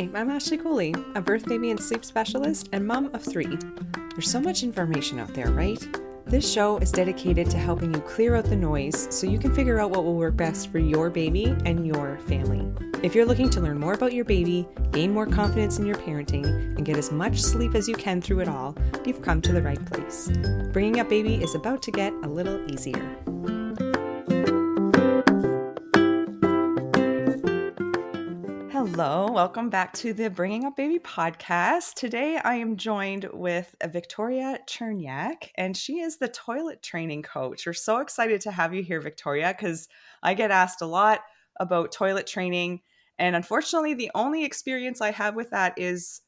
Hi, I'm Ashley Cooley, a birth, baby, and sleep specialist and mom of 3. There's so much information out there, right? This show is dedicated to helping you clear out the noise so you can figure out what will work best for your baby and your family. If you're looking to learn more about your baby, gain more confidence in your parenting, and get as much sleep as you can through it all, you've come to the right place. Bringing up baby is about to get a little easier. Hello, welcome back to the Bringing Up Baby podcast. Today I am joined with Victoria Cernjak, and she is the toilet training coach. We're so excited to have you here, Victoria, because I get asked a lot about toilet training, and unfortunately the only experience I have with that is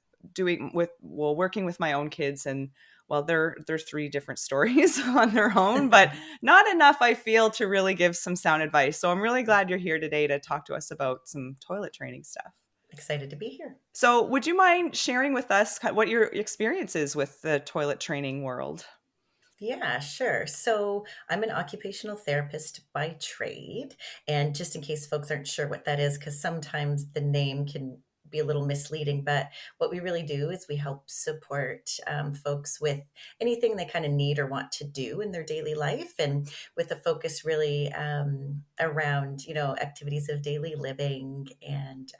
working with my own kids, and well, they're 3 different stories on their own, but not enough, I feel, to really give some sound advice. So I'm really glad you're here today to talk to us about some toilet training stuff. Excited to be here. So would you mind sharing with us what your experience is with the toilet training world? Yeah, sure. So I'm an occupational therapist by trade. And just in case folks aren't sure what that is, because sometimes the name can be a little misleading, but what we really do is we help support folks with anything they kind of need or want to do in their daily life, and with a focus really around, activities of daily living and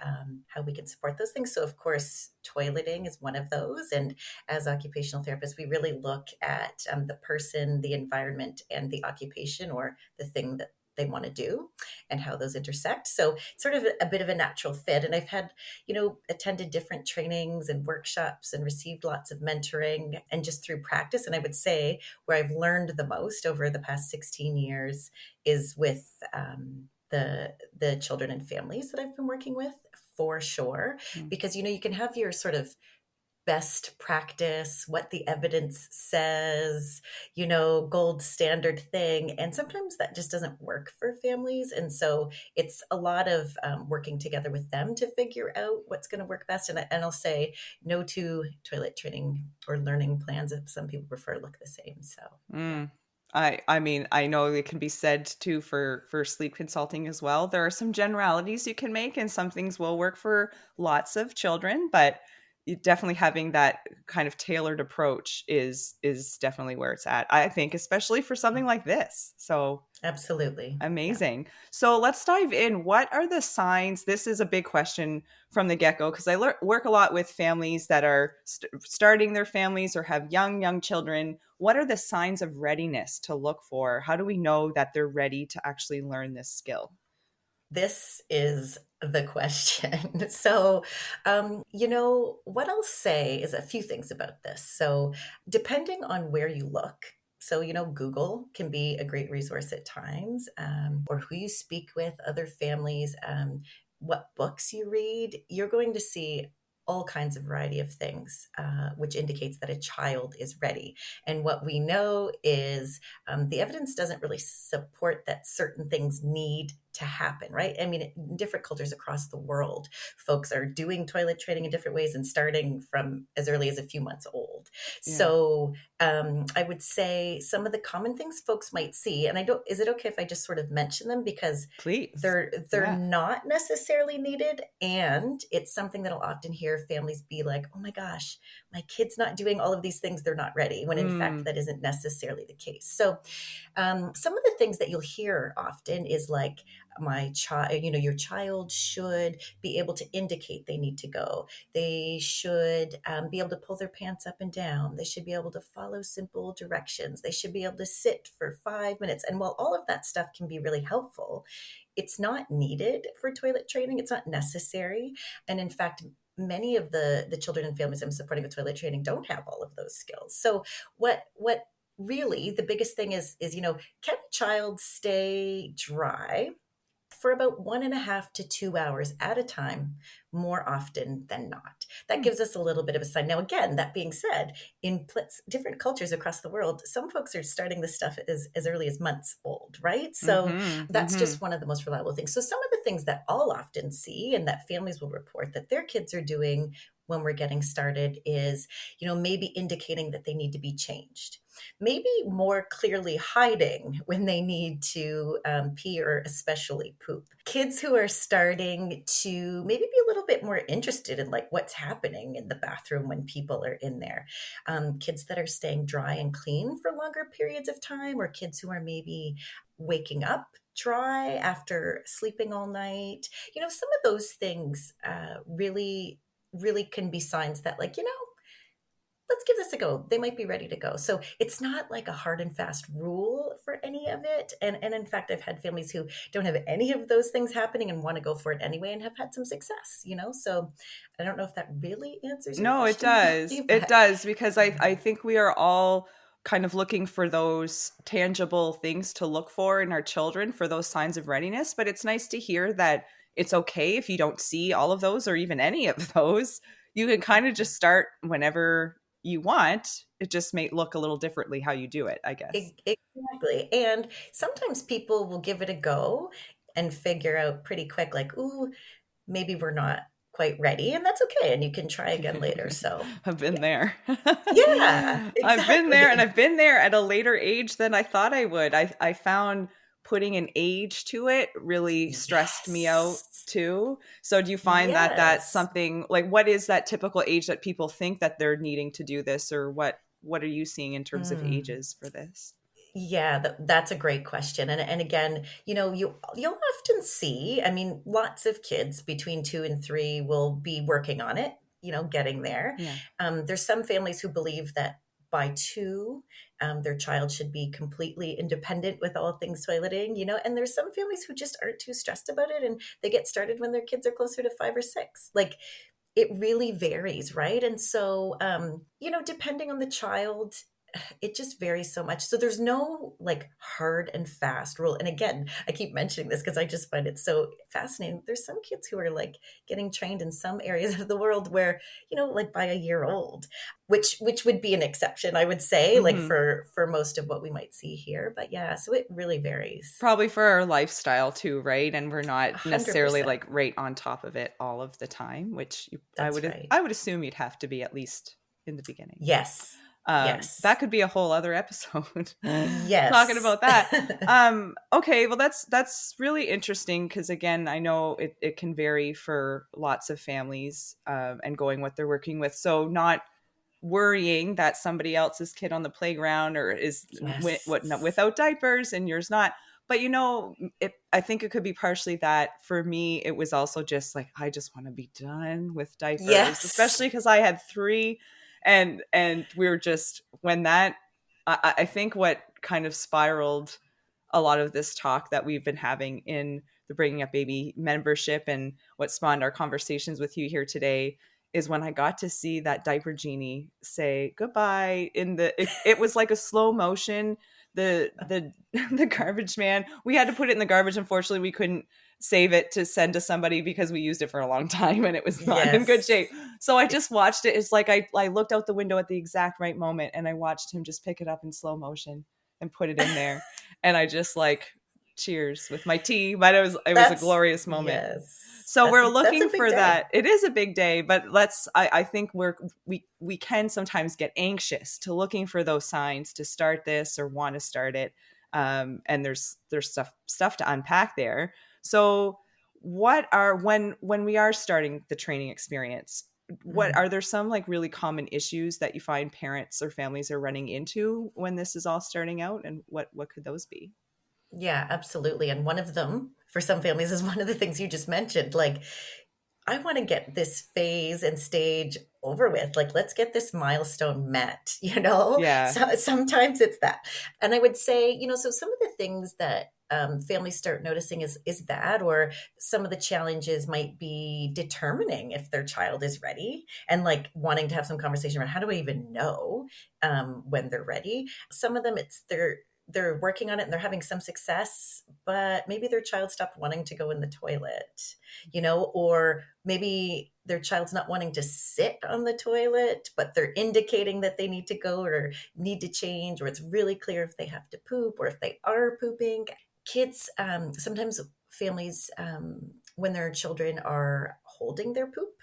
how we can support those things. So of course, toileting is one of those. And as occupational therapists, we really look at the person, the environment, and the occupation or the thing that they want to do and how those intersect. So it's sort of a bit of a natural fit. And I've had, attended different trainings and workshops and received lots of mentoring and just through practice. And I would say where I've learned the most over the past 16 years is with the children and families that I've been working with, for sure. Because, you can have your sort of best practice, what the evidence says, gold standard thing. And sometimes that just doesn't work for families. And so it's a lot of working together with them to figure out what's going to work best. And I'll say no to toilet training or learning plans, if some people prefer, look the same. So, yeah. I mean, I know it can be said too for sleep consulting as well. There are some generalities you can make, and some things will work for lots of children, but definitely having that kind of tailored approach is definitely where it's at, I think, especially for something like this. So Absolutely. amazing. Yeah. So let's dive in. What are the signs? This is a big question from the get-go, because I work a lot with families that are starting their families or have young children. What are the signs of readiness to look for? How do we know that they're ready to actually learn this skill? This is the question. So, what I'll say is a few things about this. So, depending on where you look, so, Google can be a great resource at times, or who you speak with, other families, what books you read, you're going to see all kinds of variety of things, which indicates that a child is ready. And what we know is the evidence doesn't really support that certain things need to happen, right? I mean, in different cultures across the world, folks are doing toilet training in different ways and starting from as early as a few months old. Yeah. So I would say some of the common things folks might see, and is it okay if I just sort of mention them, because please, they're not necessarily needed, and it's something that I'll often hear families be like, oh my gosh, my kid's not doing all of these things, they're not ready, when in fact that isn't necessarily the case. So some of the things that you'll hear often is like, my child, your child should be able to indicate they need to go. They should be able to pull their pants up and down. They should be able to follow simple directions. They should be able to sit for 5 minutes. And while all of that stuff can be really helpful, it's not needed for toilet training. It's not necessary. And in fact, many of the children and families I'm supporting with toilet training don't have all of those skills. So what really the biggest thing is, can a child stay dry for about 1.5 to 2 hours at a time, more often than not? That gives us a little bit of a sign. Now, again, that being said, in different cultures across the world, some folks are starting this stuff as early as months old, right? So that's just one of the most reliable things. So some of the things that I'll often see and that families will report that their kids are doing when we're getting started is, maybe indicating that they need to be changed, maybe more clearly hiding when they need to pee or especially poop. Kids who are starting to maybe be a little bit more interested in like what's happening in the bathroom when people are in there. Kids that are staying dry and clean for longer periods of time, or kids who are maybe waking up dry after sleeping all night. Some of those things really, really can be signs that, like, let's give this a go. They might be ready to go. So it's not like a hard and fast rule for any of it. And in fact, I've had families who don't have any of those things happening and want to go for it anyway and have had some success. So I don't know if that really answers your No, it question, does. Patty, It but does because I think we are all kind of looking for those tangible things to look for in our children for those signs of readiness. But it's nice to hear that it's okay if you don't see all of those or even any of those. You can kind of just start whenever you want. It just may look a little differently how you do it, I guess. Exactly. And sometimes people will give it a go and figure out pretty quick, like, ooh, maybe we're not quite ready. And that's okay. And you can try again later. So, I've been yeah. there. Yeah, I've been there, and exactly. I've been there at a later age than I thought I would. I found putting an age to it really stressed me out Yes. too. So do you find that that's Yes. something like what is that typical age that people think that they're needing to do this, or what are you seeing in terms of Mm. ages for this? Yeah, that's a great question. And again, you'll often see, I mean, lots of kids between 2 and 3 will be working on it, getting there. Yeah. There's some families who believe that by 2, their child should be completely independent with all things toileting, and there's some families who just aren't too stressed about it and they get started when their kids are closer to 5 or 6. Like, it really varies, right? And so, depending on the child, it just varies so much. So there's no like hard and fast rule. And again, I keep mentioning this because I just find it so fascinating. There's some kids who are like getting trained in some areas of the world where, like by a year old, which would be an exception, I would say, like Hmm. for most of what we might see here. But yeah, so it really varies. Probably for our lifestyle too, right? And we're not necessarily 100%. like right on top of it all of the time, which That's right. I would assume you'd have to be at least in the beginning. But Yes. that Yes. could be a whole other episode talking Yes. about that. Okay, well that's really interesting because again, I know it can vary for lots of families and going what they're working with. So not worrying that somebody else's kid on the playground or is Yes. without diapers and yours not. But I think it could be partially that for me, it was also just like I just want to be done with diapers, Yes. especially because I had three, and we were just when that. I think what kind of spiraled a lot of this talk that we've been having in the Bringing Up Baby membership and what spawned our conversations with you here today is when I got to see that diaper genie say goodbye it was like a slow motion. The the garbage man, we had to put it in the garbage. Unfortunately, we couldn't save it to send to somebody because we used it for a long time and it was not in good Yes. shape. So I just watched it. It's like I looked out the window at the exact right moment and I watched him just pick it up in slow motion and put it in there. And I just like cheers with my tea, but it was a That's glorious moment. yes. So we're That's a looking big for day. that. It is a big day, but I think we can sometimes get anxious to looking for those signs to start this or want to start it. And there's stuff to unpack there. So what are when we are starting the training experience, what Mm. are there some like really common issues that you find parents or families are running into when this is all starting out, and what could those be? Yeah, absolutely. And one of them, for some families, is one of the things you just mentioned. Like, I want to get this phase and stage over with. Like, let's get this milestone met, Yeah. So sometimes it's that. And I would say, so some of the things that families start noticing is that, or some of the challenges might be determining if their child is ready and like wanting to have some conversation around how do I even know when they're ready. Some of them, it's they're working on it and they're having some success, but maybe their child stopped wanting to go in the toilet, or maybe their child's not wanting to sit on the toilet, but they're indicating that they need to go or need to change, or it's really clear if they have to poop or if they are pooping. Kids, sometimes families, when their children are holding their poop,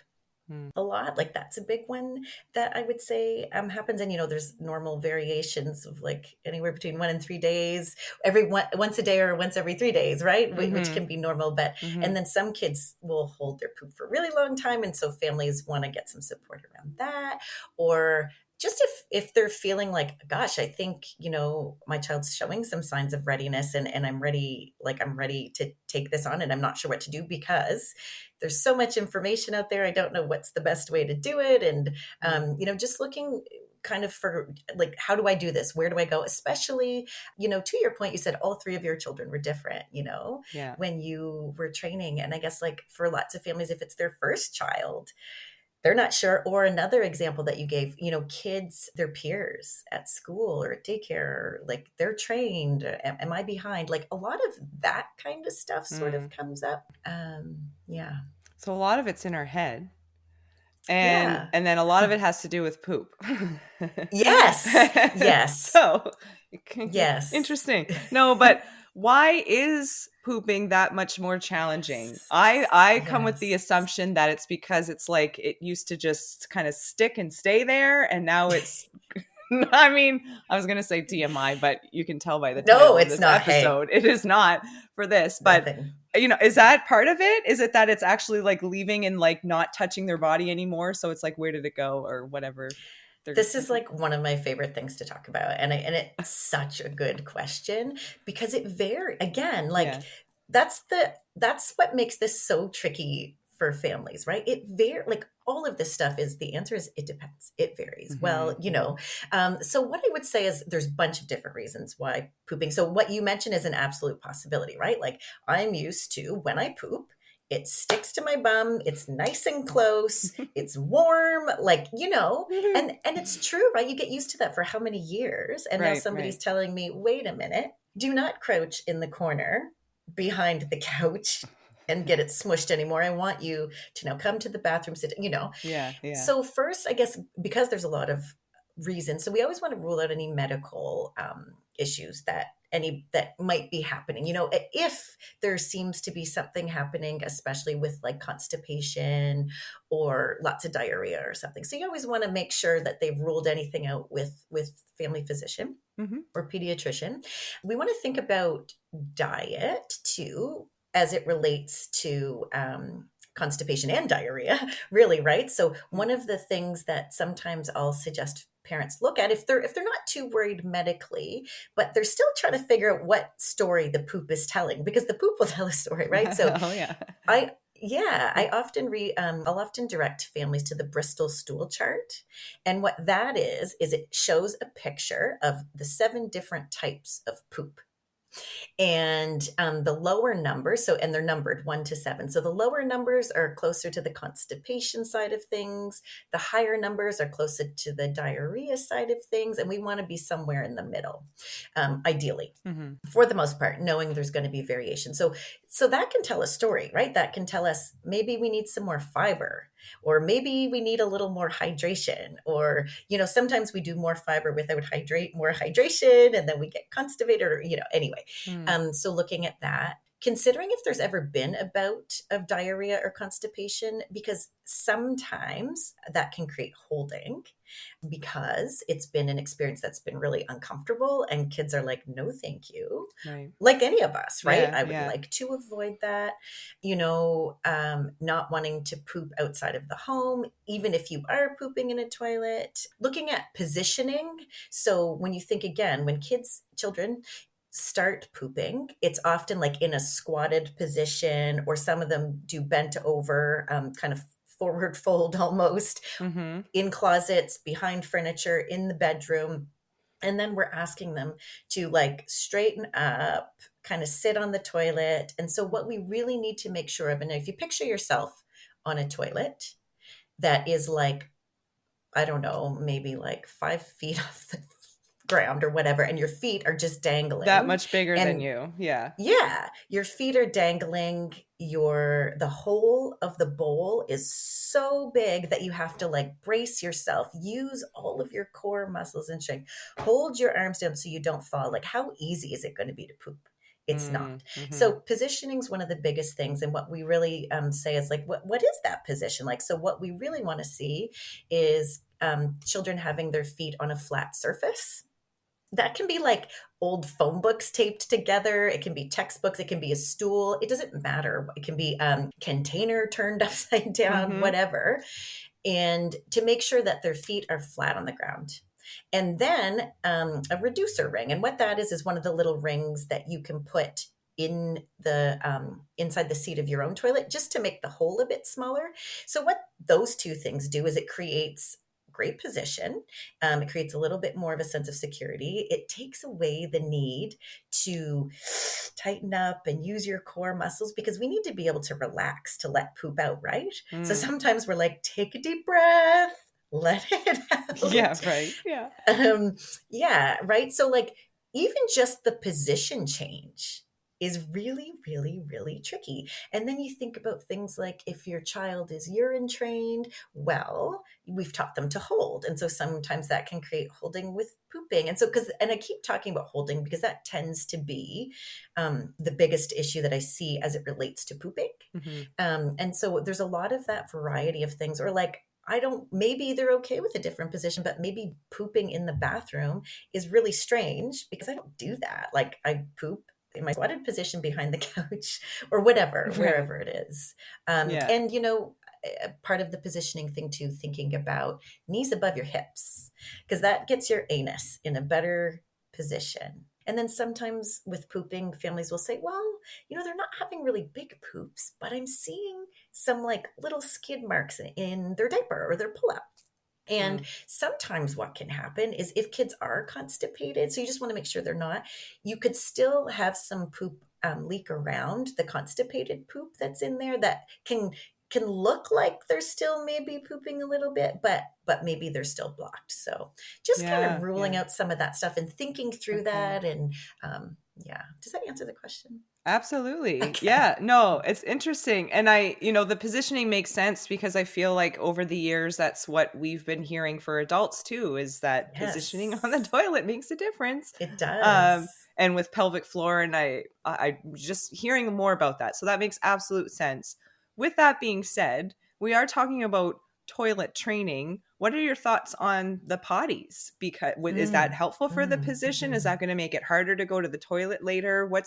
Mm. a lot. Like that's a big one that I would say happens. And there's normal variations of like anywhere between 1 and 3 days, once a day or once every 3 days, right? Which Mm-hmm. can be normal. But Mm-hmm. and then some kids will hold their poop for a really long time, and so families want to get some support around that. Or just if they're feeling like, gosh, I think my child's showing some signs of readiness, and I'm ready, like I'm ready to take this on, and I'm not sure what to do because there's so much information out there. I don't know what's the best way to do it. And, Mm. just looking kind of for like, how do I do this? Where do I go? Especially, to your point, you said all three of your children were different, Yeah. when you were training. And I guess like for lots of families, if it's their first child, they're not sure. Or another example that you gave, kids, their peers at school or at daycare, like they're trained. Am I behind? Like a lot of that kind of stuff sort of Mm. comes up. Yeah. So a lot of it's in our head. And Yeah. and then a lot of it has to do with poop. Yes. Yes. So Yes. interesting. No, but why is pooping that much more challenging? I come with the Yes. assumption that it's because it's like it used to just kind of stick and stay there, and now it's I mean, I was going to say TMI, but you can tell by the No, title of it's this not. Hey, episode, it is not for this. But, nothing. is that part of it? Is it that it's actually like leaving and like not touching their body anymore? So it's like, where did it go or whatever? They're, This is like one of my favorite things to talk about. And it's such a good question because it varies again, like yeah. that's what makes this so tricky for families, right? It like all of this stuff is the answer is it depends. It varies. Hmm. Well, so what I would say is there's a bunch of different reasons why pooping. So what you mentioned is an absolute possibility, right? Like I'm used to when I poop, it sticks to my bum, it's nice and close, it's warm, like, and it's true, right? You get used to that for how many years? And now Right, somebody's right. telling me, wait a minute, do not crouch in the corner behind the couch and get it smushed anymore. I want you to now come to the bathroom, sit. Yeah, yeah. So first, I guess because there's a lot of reasons, so we always want to rule out any medical issues that might be happening. If there seems to be something happening, especially with like constipation or lots of diarrhea or something. So you always want to make sure that they've ruled anything out with family physician Hmm. or pediatrician. We want to think about diet too, as it relates to constipation and diarrhea, really, right? So one of the things that sometimes I'll suggest parents look at, if they're not too worried medically, but they're still trying to figure out what story the poop is telling, because the poop will tell a story, right? So Oh, yeah. I often I'll often direct families to the Bristol stool chart. And what that is it shows a picture of the 7 different types of poop. And the lower numbers, and they're numbered 1 to 7. So the lower numbers are closer to the constipation side of things. The higher numbers are closer to the diarrhea side of things. And we want to be somewhere in the middle, ideally, Hmm. for the most part, knowing there's going to be variation. So that can tell a story, right? That can tell us maybe we need some more fiber, or maybe we need a little more hydration, or sometimes we do more fiber without more hydration, and then we get constipated, or anyway. Mm. So looking at that, considering if there's ever been a bout of diarrhea or constipation, because sometimes that can create holding because it's been an experience that's been really uncomfortable, and kids are like, no thank you, Right. like any of us, right? Yeah, I would yeah. like to avoid that. Not wanting to poop outside of the home, even if you are pooping in a toilet. Looking at positioning. So when you think, again, when children start pooping, it's often like in a squatted position, or some of them do bent over, kind of forward fold almost, Hmm. in closets, behind furniture, in the bedroom. And then we're asking them to like straighten up, kind of sit on the toilet. And so what we really need to make sure of, and if you picture yourself on a toilet that is like, I don't know, maybe like 5 feet off the ground or whatever, and your feet are just That dangling, much bigger than and you. Yeah. yeah, your feet are dangling. The whole of the bowl is so big that you have to like brace yourself, use all of your core muscles and strength, hold your arms down so you don't fall. Like, how easy is it going to be to poop It's not. So Mm-hmm. positioning is one of the biggest things. And what we really say is like, what is that position like? So what we really want to see is children having their feet on a flat surface. That can be like old phone books taped together. It can be textbooks. It can be a stool. It doesn't matter. It can be container turned upside down, Mm-hmm. whatever. And to make sure that their feet are flat on the ground. And then a reducer ring. And what that is one of the little rings that you can put in the inside the seat of your own toilet just to make the hole a bit smaller. So what those two things do is it creates great position. It creates a little bit more of a sense of security. It takes away the need to tighten up and use your core muscles because we need to be able to relax to let poop out, right? So Mm. sometimes we're like, take a deep breath, let it Yeah, out. right. Yeah. Um, yeah, right. So, like, even just the position change is really, really, really tricky. And then you think about things like if your child is urine trained, well, we've taught them to hold. And so sometimes that can create holding with pooping. And so, and I keep talking about holding because that tends to be the biggest issue that I see as it relates to pooping. Mm-hmm. And so there's a lot of that variety of things, or like, I don't, maybe they're okay with a different position, but maybe pooping in the bathroom is really strange because I don't do that. Like I poop in my squatted position behind the couch or whatever, Right. wherever it is. Yeah. And, you know, part of the positioning thing too, thinking about knees above your hips, because that gets your anus in a better position. And then sometimes with pooping, families will say, well, you know, they're not having really big poops, but I'm seeing some like little skid marks in their diaper or their pull up. And Mm. sometimes what can happen is if kids are constipated, so you just want to make sure they're not, you could still have some poop leak around the constipated poop that's in there that can look like they're still maybe pooping a little bit, but maybe they're still blocked. So just kind of Yeah. ruling Yeah. out some of that stuff and thinking through Okay. that. And yeah, does that answer the question? Absolutely. Okay. Yeah. No, it's interesting. And the positioning makes sense because I feel like over the years, that's what we've been hearing for adults too, is that positioning on the Yes, toilet makes a difference. it Um, does. and with pelvic floor, and I just hearing more about that. So that makes absolute sense. With that being said, we are talking about toilet training. What are your thoughts on the potties? Because is that Mm, helpful for the position? Is mhm. that going to make it harder to go to the toilet later? Do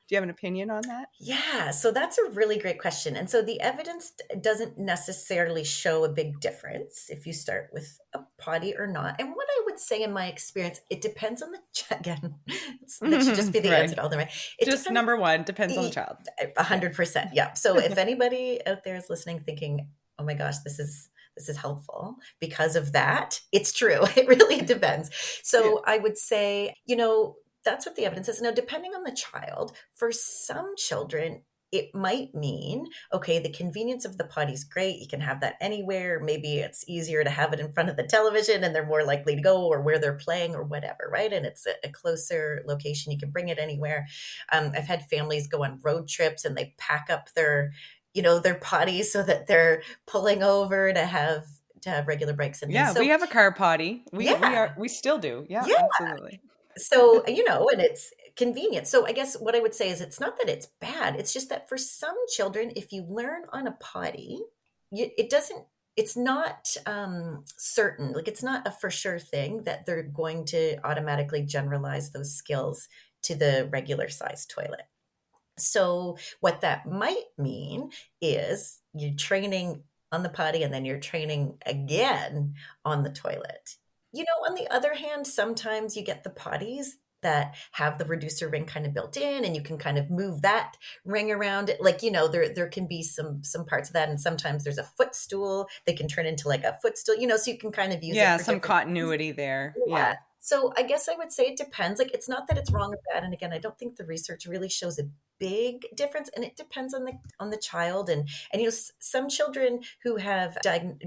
you have an opinion on that? Yeah, so that's a really great question. And so the evidence doesn't necessarily show a big difference if you start with a potty or not. And what I would say in my experience, it depends on the again, that should just be the answer Right. to all the right. It Just depends number one, depends on the e- child. Yeah. 100%. Yeah. So if anybody out there is listening thinking, "Oh my gosh, this is helpful because of that." It's true. It really depends. Yeah. So I would say, that's what the evidence is. Now, depending on the child, for some children, it might mean, okay, the convenience of the potty is great. You can have that anywhere. Maybe it's easier to have it in front of the television and they're more likely to go or where they're playing or whatever, right? And it's a closer location. You can bring it anywhere. I've had families go on road trips and they pack up their potties so that they're pulling over to have regular breaks and things. Yeah, we So have a car potty. yeah, We still do. Yeah, yeah. absolutely. So, and it's convenient. So I guess what I would say is it's not that it's bad. It's just that for some children, if you learn on a potty, it doesn't, it's not certain. Like it's not a for sure thing that they're going to automatically generalize those skills to the regular size toilet. So what that might mean is you're training on the potty and then you're training again on the toilet. On the other hand, sometimes you get the potties that have the reducer ring kind of built in and you can kind of move that ring around. Like, there can be some parts of that. And sometimes there's a footstool. They can turn into like a footstool, so you can kind of use it Yeah, for some different things. continuity there. Yeah. Yeah. So I guess I would say it depends. Like it's not that it's wrong or bad. And again, I don't think the research really shows a big difference. And it depends on the child. And some children who have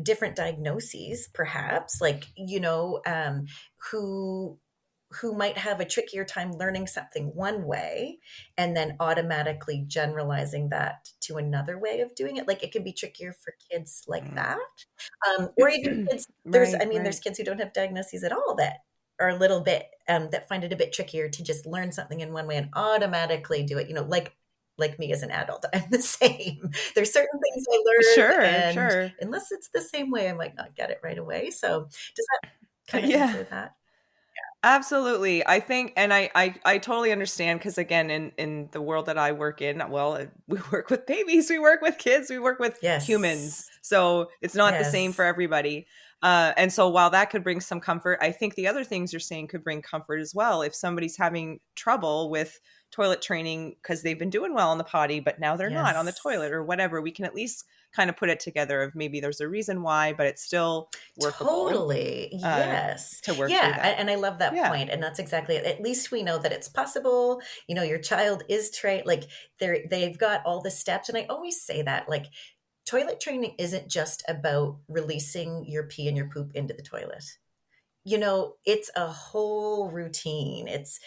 different diagnoses, perhaps, like who might have a trickier time learning something one way and then automatically generalizing that to another way of doing it. Like it can be trickier for kids like Mm. that. Or even kids, there's, I Right, mean, there's right. kids who don't have diagnoses at all that are a little bit that find it a bit trickier to just learn something in one way and automatically do it, like me as an adult. I'm the same. There's certain things I learn, Sure, and sure. unless it's the same way, I might not get it right away. So does that kind of Yeah. answer that? Absolutely. I think, and I totally understand because again, in the world that I work in, well, we work with babies, we work with kids, we work with humans. Yes. So it's not the same for Yes. everybody. And so while that could bring some comfort, I think the other things you're saying could bring comfort as well. If somebody's having trouble with toilet training because they've been doing well on the potty, but now they're not on the toilet Yes. or whatever, we can at least kind of put it together of maybe there's a reason why, but it's still workable Totally. uh, Yes. to work through Yeah. that. And I love that Yeah. point. And that's exactly it. At least we know that it's possible. Your child is trained, like they've got all the steps. And I always say that, like, toilet training isn't just about releasing your pee and your poop into the toilet. It's a whole routine. It's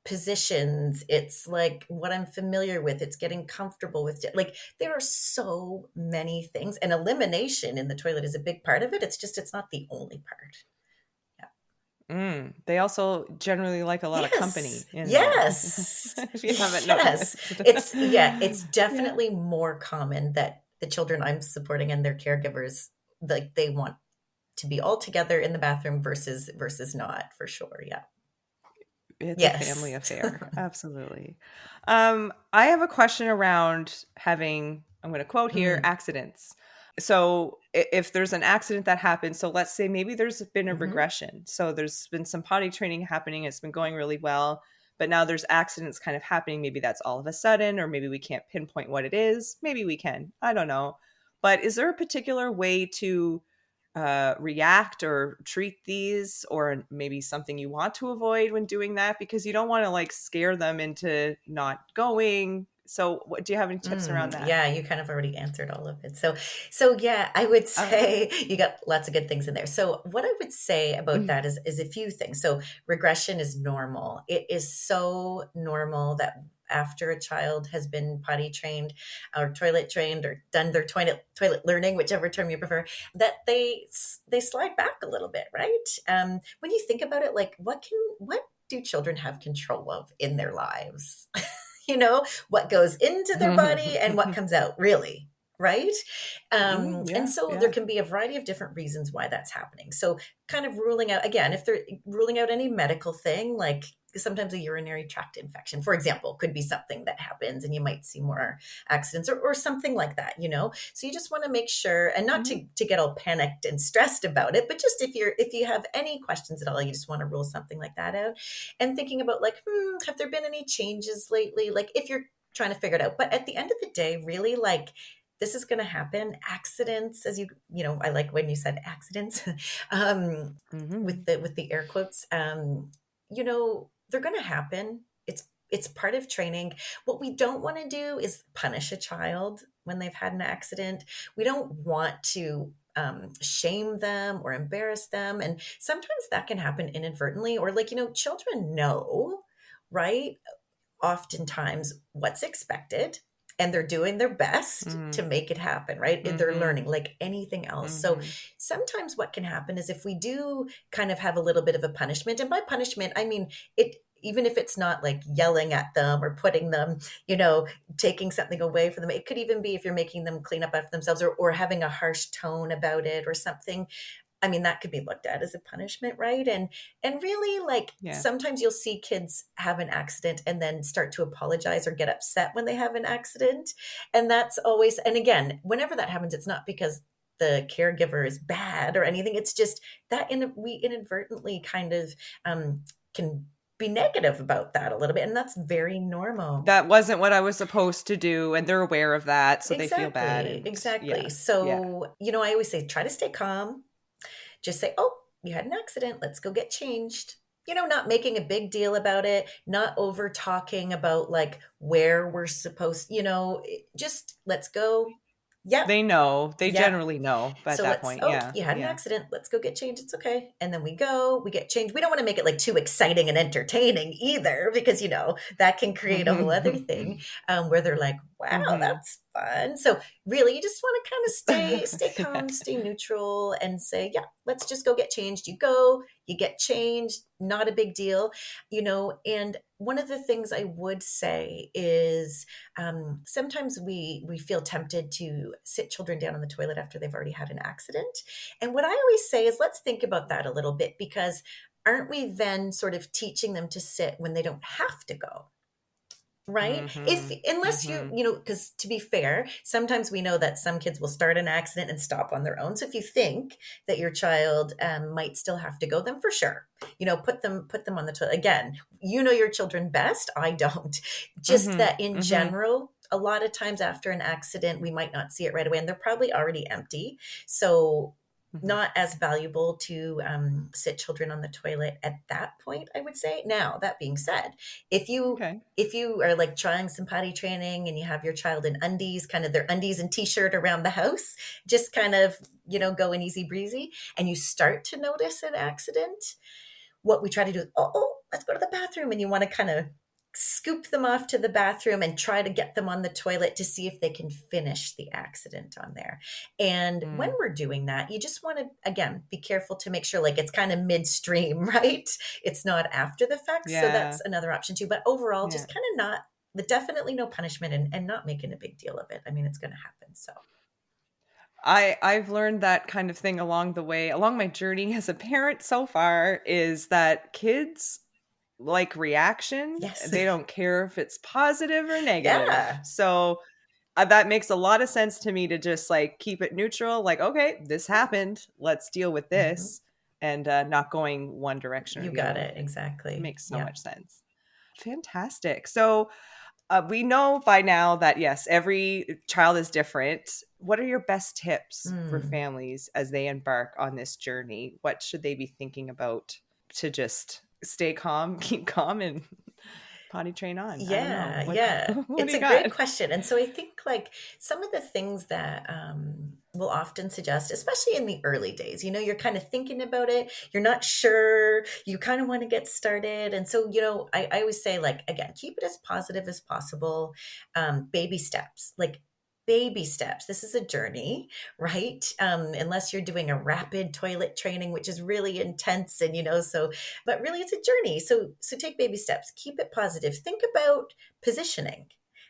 positions. It's like what I'm familiar with. It's getting comfortable with it. Like there are so many things, and elimination in the toilet is a big part of it. It's not the only part. Yeah. They also generally like a lot of Yes. company in there, Yes. if you haven't Yes. noticed. It's Yeah, definitely more common that the children I'm supporting and their caregivers, like, they want to be all together in the bathroom versus not, for sure. Yeah. it's a family Yes. affair. Absolutely. I have a question around having, I'm going to quote here, Mm. accidents. So if there's an accident that happens, so let's say maybe there's been a Mhm. regression. So there's been some potty training happening. It's been going really well, but now there's accidents kind of happening. Maybe that's all of a sudden, or maybe we can't pinpoint what it is. Maybe we can. I don't know. But is there a particular way to react or treat these, or maybe something you want to avoid when doing that because you don't want to like scare them into not going? So, what do you have any tips around that? Yeah, you kind of already answered all of it. So yeah, I would Oh, say you got lots of good things in there. So what I would say about mhm. that is a few things. So regression is normal. It is so normal that after a child has been potty trained or toilet trained or done their toilet learning, whichever term you prefer, that they slide back a little bit, right? When you think about it, like what do children have control of in their lives? What goes into their body and what comes out, really, right? And Yeah, so there yeah. can be a variety of different reasons why that's happening. So, kind of ruling out, again, if they're ruling out any medical thing, like sometimes a urinary tract infection, for example, could be something that happens and you might see more accidents or something like that. So you just want to make sure, and not Mhm. to get all panicked and stressed about it, but just if you have any questions at all, you just want to rule something like that out and thinking about, like, have there been any changes lately? Like if you're trying to figure it out. But at the end of the day, really, like, this is going to happen. Accidents, as I like when you said accidents, um, Mhm. with the air quotes. They're going to happen. It's part of training. What we don't want to do is punish a child when they've had an accident. We don't want to shame them or embarrass them. And sometimes that can happen inadvertently, or, like, children know, right? Oftentimes what's expected, and they're doing their best to Mhm. make it happen, right? They're Mhm. learning like anything else. So Mhm. sometimes what can happen is if we do kind of have a little bit of a punishment, and by punishment I mean it, even if it's not like yelling at them or putting them, taking something away from them. It could even be if you're making them clean up after themselves, or having a harsh tone about it or something. I mean, that could be looked at as a punishment, right? And really, like, Yeah. sometimes you'll see kids have an accident and then start to apologize or get upset when they have an accident. And that's always, and again, whenever that happens, it's not because the caregiver is bad or anything. It's just that we inadvertently kind of can be negative about that a little bit, and that's very normal. That wasn't what I was supposed to do, and they're aware of that, so they feel bad, Exactly, and exactly. yeah. Yeah. So, I always say try to stay calm. Just say, "Oh, you had an accident. Let's go get changed." Not making a big deal about it, not over talking about, like, where we're supposed, just let's go. Yep. They know. They Yep. generally know at So that let's, point. oh, Yeah. you had an Yeah. accident. Let's go get changed. It's okay. And then we go, we get changed. We don't want to make it like too exciting and entertaining either, because, that can create a whole other thing where they're like, wow, Mhm. that's fun. So really, you just want to kind of stay Yeah. calm, stay neutral and say, yeah, let's just go get changed. You go, you get changed, not a big deal, and one of the things I would say is sometimes we feel tempted to sit children down on the toilet after they've already had an accident. And what I always say is let's think about that a little bit, because aren't we then sort of teaching them to sit when they don't have to go? Right? If Mhm. unless Mhm. because to be fair, sometimes we know that some kids will start an accident and stop on their own. So if you think that your child might still have to go, then for sure, put them on the toilet. Again, you know your children best. I don't. Just Mhm. that in Mhm. general, a lot of times after an accident, we might not see it right away, and they're probably already empty. So Mhm. not as valuable to sit children on the toilet at that point, I would say. Now, that being said, if you Okay. if you are like trying some potty training and you have your child in undies, kind of their undies and t-shirt around the house, just kind of, going easy breezy, and you start to notice an accident, what we try to do is, let's go to the bathroom. And you want to kind of scoop them off to the bathroom and try to get them on the toilet to see if they can finish the accident on there. And when Mm. we're doing that, you just want to, again, be careful to make sure like it's kind of midstream, right? It's not after the fact. So Yeah. that's another option too. But overall, Yeah. just kind of not, but definitely no punishment, and not making a big deal of it. I mean, it's going to happen. So, I've learned that kind of thing along the way, along my journey as a parent so far, is that kids like reaction. yes. They don't care if it's positive or negative. Yeah. So that makes a lot of sense to me to just like keep it neutral. Like, okay, this happened. Let's deal with Mhm. this, and not going one direction or You the other got with it. it. Exactly. Makes so Yeah. much sense. Fantastic. So we know by now that yes, every child is different. What are your best tips for Mm. families as they embark on this journey? What should they be thinking about to just stay calm, keep calm, and potty train on? I don't know. Yeah, What yeah. what do It's you a great got? question. And so I think like some of the things that we'll often suggest, especially in the early days, you're kind of thinking about it, you're not sure, you kind of want to get started. And so, I always say, like, again, keep it as positive as possible. Baby steps, like baby steps. This is a journey, right? Unless you're doing a rapid toilet training, which is really intense, and so, but really it's a journey. So take baby steps, keep it positive, think about positioning.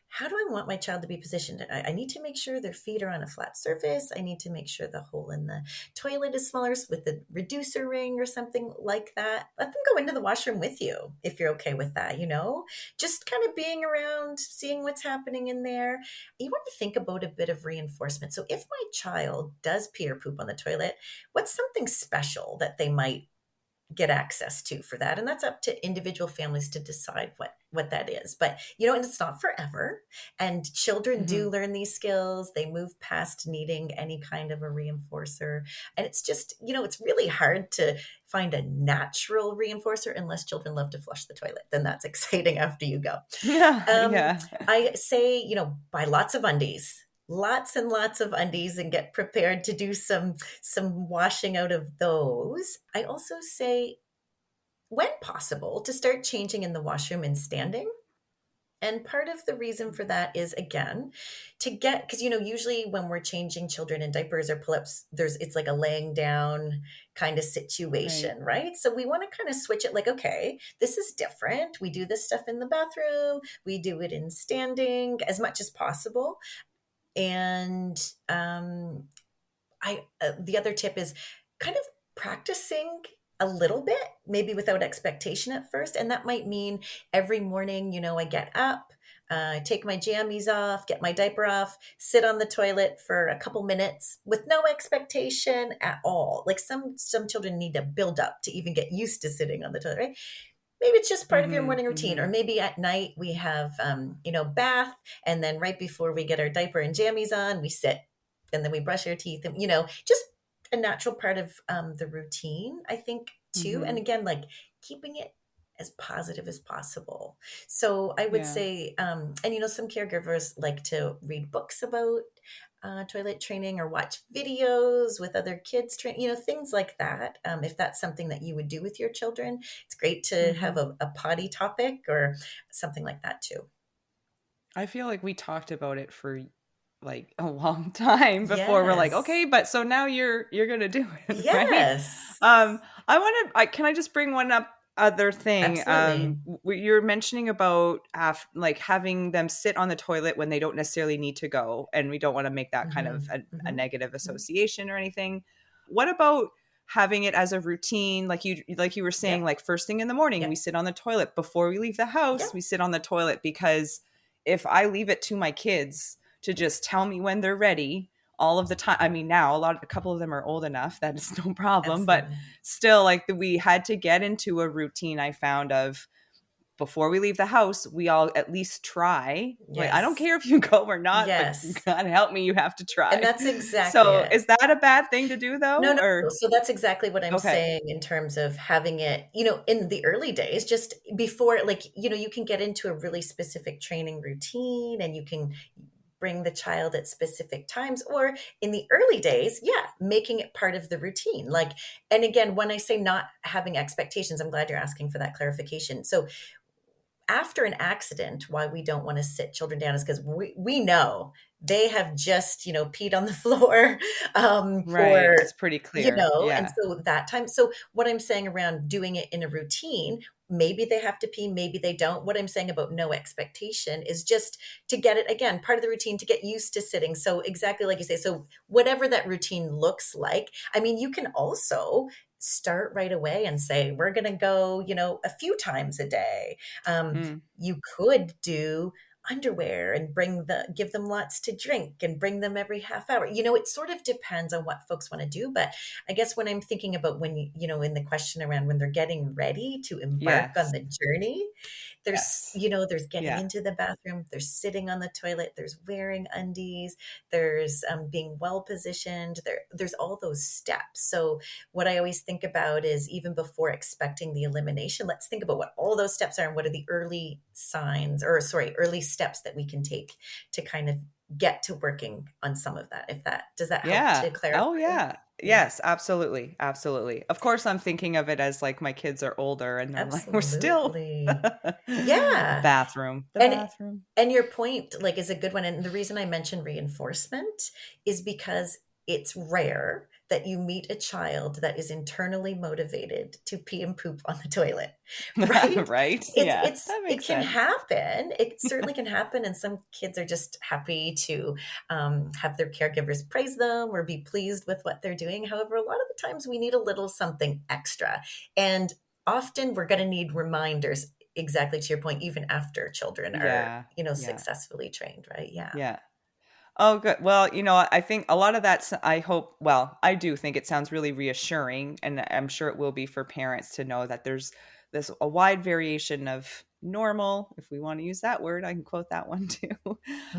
How do I want my child to be positioned? I need to make sure their feet are on a flat surface. I need to make sure the hole in the toilet is smaller with the reducer ring or something like that. Let them go into the washroom with you if you're okay with that, just kind of being around, seeing what's happening in there. You want to think about a bit of reinforcement. So if my child does pee or poop on the toilet, what's something special that they might get access to for that? And that's up to individual families to decide what that is. But and it's not forever, and children Hmm. do learn these skills. They move past needing any kind of a reinforcer, and it's just it's really hard to find a natural reinforcer unless children love to flush the toilet. Then that's exciting after you go. Yeah, um, yeah. I say, buy lots of undies, lots and lots of undies, and get prepared to do some washing out of those. I also say, when possible, to start changing in the washroom and standing. And part of the reason for that is, again, to get, because usually when we're changing children in diapers or pull-ups, it's like a laying down kind of Right. situation, right? So we want to kind of switch it, like, okay, this is different. We do this stuff in the bathroom, we do it in standing as much as possible. And the other tip is kind of practicing a little bit, maybe without expectation at first. And that might mean every morning, I get up, take my jammies off, get my diaper off, sit on the toilet for a couple minutes with no expectation at all. Like some children need to build up to even get used to sitting on the toilet, right? Maybe it's just part of your Hmm. morning routine, or Hmm. maybe at night we have bath, and then right before we get our diaper and jammies on, we sit, and then we brush our teeth, and just a natural part of the routine, I think, too. And Hmm. again, like keeping it as positive as possible. So I would Yeah. say, and some caregivers like to read books about toilet training or watch videos with other kids, things like that. If that's something that you would do with your children, it's great to have Hmm. a potty topic or something like that too. I feel like we talked about it for like a long time before we're like, okay, Yes. but so now you're gonna do it, right? Yes. Um, can I just bring one up other thing? Absolutely. You're mentioning about like having them sit on the toilet when they don't necessarily need to go, and we don't want to make that kind of Hmm. a Hmm. negative association or anything. What about having it as a routine, like you were saying, Yep. like first thing in the morning we Yep. sit on the toilet, before we leave the house Yep. we sit on the toilet, because if I leave it to my kids to just tell me when they're ready all of the time, I mean, now a couple of them are old enough that it's no problem, but Absolutely. still, like, we had to get into a routine, I found, of before we leave the house we all at least try, like, I don't Yes. care if you go or not, but Yes. God help me, you have to And try. that's exactly So it. is that a bad thing to do No, though, no, no. or So that's exactly what I'm okay? saying in terms of having it, in the early days, just before, like, you can get into a really specific training routine and you can bring the child at specific times, or in the early days, yeah, making it part of the routine. Like, and again, when I say not having expectations, I'm glad you're asking for that clarification. So after an accident, why we don't want to sit children down is because we know they have just, peed on the floor, Right, or, it's pretty clear, and yeah. so that time. So what I'm saying around doing it in a routine, maybe they have to pee, maybe they don't. What I'm saying about no expectation is just to get it, again, part of the routine, to get used to sitting. So exactly like you say, so whatever that routine looks like, I mean, you can also start right away and say, we're going to go, a few times a day. Mm, You could do underwear and give them lots to drink and bring them every half hour. It sort of depends on what folks want to do. But I guess when I'm thinking about when, in the question around when they're getting ready to embark on yes, the journey, yes, there's getting yeah, into the bathroom, there's sitting on the toilet, there's wearing undies, there's being well positioned, there's all those steps. So what I always think about is, even before expecting the elimination, let's think about what all those steps are and what are the early signs, or sorry, early steps that we can take to kind of get to working on some of that. If that does that help yeah, to clarify? oh yeah, Yeah, yes, absolutely, absolutely. Of course I'm thinking of it as like my kids are older and I'm like, we're still absolutely. Yeah. the And bathroom. and your point, like, is a good one, and the reason I mentioned reinforcement is because it's rare that you meet a child that is internally motivated to pee and poop on the toilet, right? Right, It's yeah, it's that it makes can sense. happen. It certainly can happen, and some kids are just happy to have their caregivers praise them or be pleased with what they're doing. However, a lot of the times we need a little something extra, and often we're going to need reminders, exactly to your point, even after children are, Yeah, yeah, successfully trained, right? Yeah. yeah. Oh, good. Well, I think a lot of that's, I hope, well, I do think it sounds really reassuring, and I'm sure it will be for parents to know that there's this a wide variation of normal, if we want to use that word. I can quote that one too.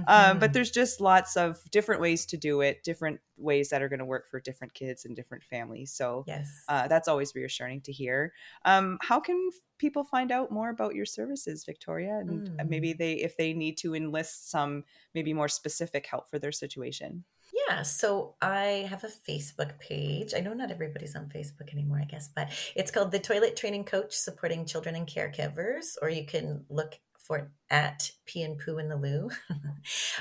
But Hmm. there's just lots of different ways to do it, different ways that are going to work for different kids and different families. So Yes. that's always reassuring to hear. How can people find out more about your services, Victoria? And maybe Mm. if they need to enlist some maybe more specific help for their situation. Yeah, so I have a Facebook page. I know not everybody's on Facebook anymore, I guess, but it's called The Toilet Training Coach, Supporting Children and Caregivers, or you can look for it at Pee and Poo in the Loo.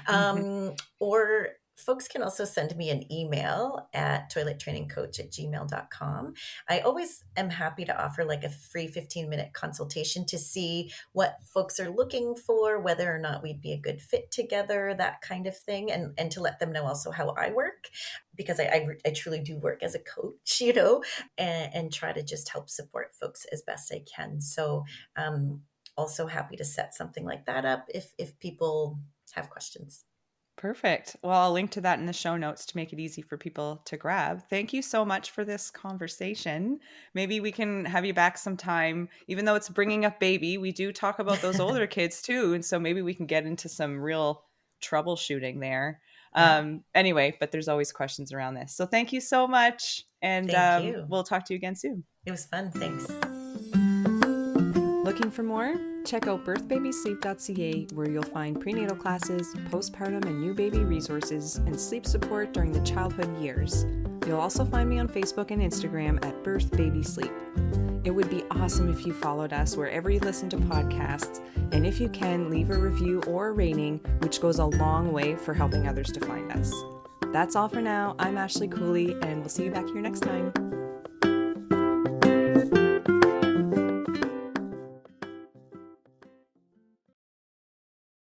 Mhm. Or folks can also send me an email at toilettrainingcoach@gmail.com. I always am happy to offer like a free 15-minute consultation to see what folks are looking for, whether or not we'd be a good fit together, that kind of thing, and to let them know also how I work, because I truly do work as a coach, and try to just help support folks as best I can. So, also happy to set something like that up if people have questions. Perfect. Well, I'll link to that in the show notes to make it easy for people to grab. Thank you so much for this conversation. Maybe we can have you back sometime. Even though it's bringing up baby, we do talk about those older kids too. And so maybe we can get into some real troubleshooting there. Yeah. Anyway, but there's always questions around this. So thank you so much. And Thank you. we'll talk to you again soon. It was fun. Thanks. Looking for more? Check out birthbabysleep.ca, where you'll find prenatal classes, postpartum and new baby resources, and sleep support during the childhood years. You'll also find me on Facebook and Instagram at Birth Baby Sleep. It would be awesome if you followed us wherever you listen to podcasts, and if you can, leave a review or a rating, which goes a long way for helping others to find us. That's all for now. I'm Ashley Cooley, and we'll see you back here next time.